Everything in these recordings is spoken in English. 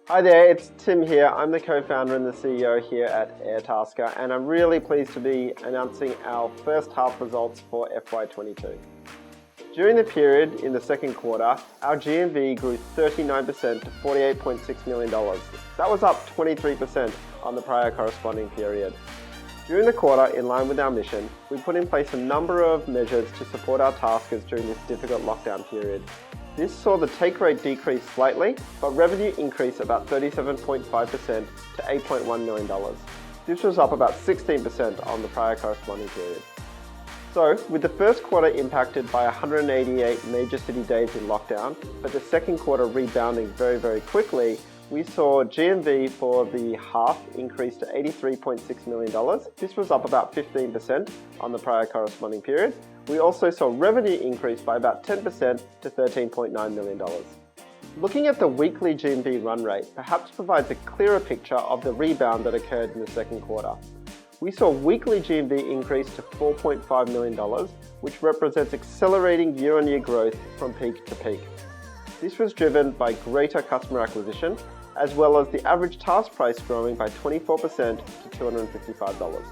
Hi there, it's Tim here. I'm the co-founder and the CEO here at Airtasker, and I'm really pleased to be announcing our first half results for FY22. During the period in the second quarter, our GMV grew 39% to $48.6 million. That was up 23% on the prior corresponding period. During the quarter, in line with our mission, we put in place a number of measures to support our taskers during this difficult lockdown period. This saw the take rate decrease slightly, but revenue increased about 37.5% to $8.1 million. This was up about 16% on the prior corresponding period. So, with the first quarter impacted by 188 major city days in lockdown, but the second quarter rebounding very quickly, we saw GMV for the half increase to $83.6 million. This was up about 15% on the prior corresponding period. We also saw revenue increase by about 10% to $13.9 million. Looking at the weekly GMV run rate perhaps provides a clearer picture of the rebound that occurred in the second quarter. We saw weekly GMV increase to $4.5 million, which represents accelerating year-on-year growth from peak to peak. This was driven by greater customer acquisition, as well as the average task price growing by 24% to $255.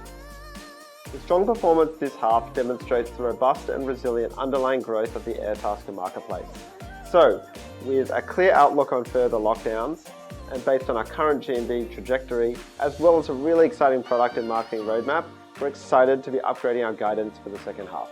The strong performance this half demonstrates the robust and resilient underlying growth of the Airtasker marketplace. So, with a clear outlook on further lockdowns, and based on our current GMV trajectory, as well as a really exciting product and marketing roadmap, we're excited to be upgrading our guidance for the second half.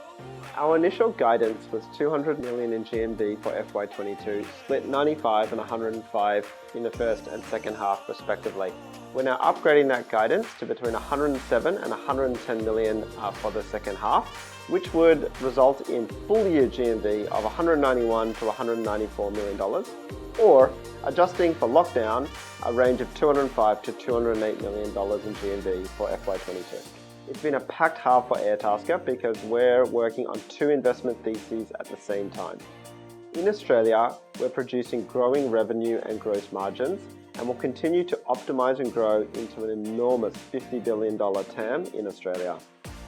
Our initial guidance was $200 million in GMV for FY22, split 95 and 105 in the first and second half respectively. We're now upgrading that guidance to between 107 and 110 million for the second half, which would result in full year GMV of $191 to $194 million, or adjusting for lockdown, a range of $205 to $208 million in GMV for FY22. It's been a packed half for Airtasker because we're working on two investment theses at the same time. In Australia, we're producing growing revenue and gross margins, and will continue to optimize and grow into an enormous $50 billion TAM in Australia.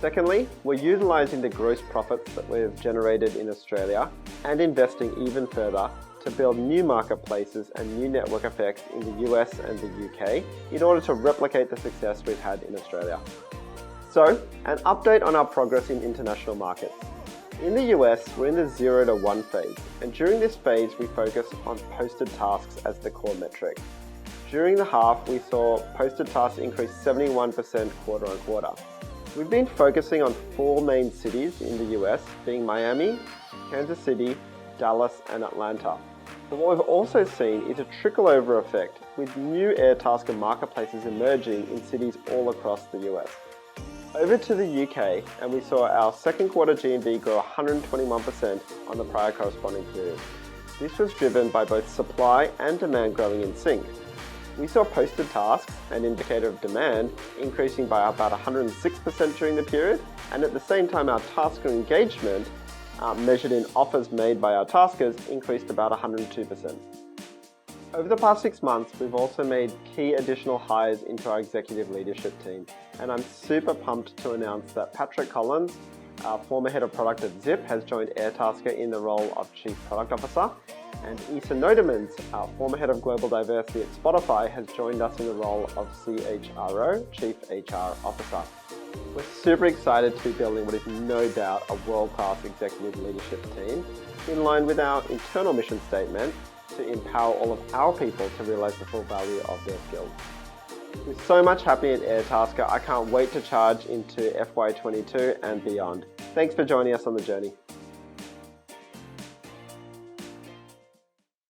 Secondly, we're utilizing the gross profits that we've generated in Australia and investing even further to build new marketplaces and new network effects in the US and the UK in order to replicate the success we've had in Australia. So, an update on our progress in international markets. In the US, we're in the 0 to 1 phase, and during this phase we focus on posted tasks as the core metric. During the half, we saw posted tasks increase 71% quarter on quarter. We've been focusing on 4 main cities in the US, being Miami, Kansas City, Dallas, and Atlanta. But what we've also seen is a trickle-over effect with new Airtasker marketplaces emerging in cities all across the US. Over to the UK, and we saw our second quarter GMV grow 121% on the prior corresponding period. This was driven by both supply and demand growing in sync. We saw posted tasks, an indicator of demand, increasing by about 106% during the period, and at the same time our tasker engagement, measured in offers made by our taskers, increased about 102%. Over the past 6 months, we've also made key additional hires into our executive leadership team, and I'm super pumped to announce that Patrick Collins, our former head of product at Zip, has joined Airtasker in the role of Chief Product Officer, and Isa Nodemans, our former head of global diversity at Spotify, has joined us in the role of CHRO, Chief HR Officer. We're super excited to be building what is no doubt a world-class executive leadership team, in line with our internal mission statement, to empower all of our people to realize the full value of their skills. With so much happening at Airtasker, I can't wait to charge into FY22 and beyond. Thanks for joining us on the journey.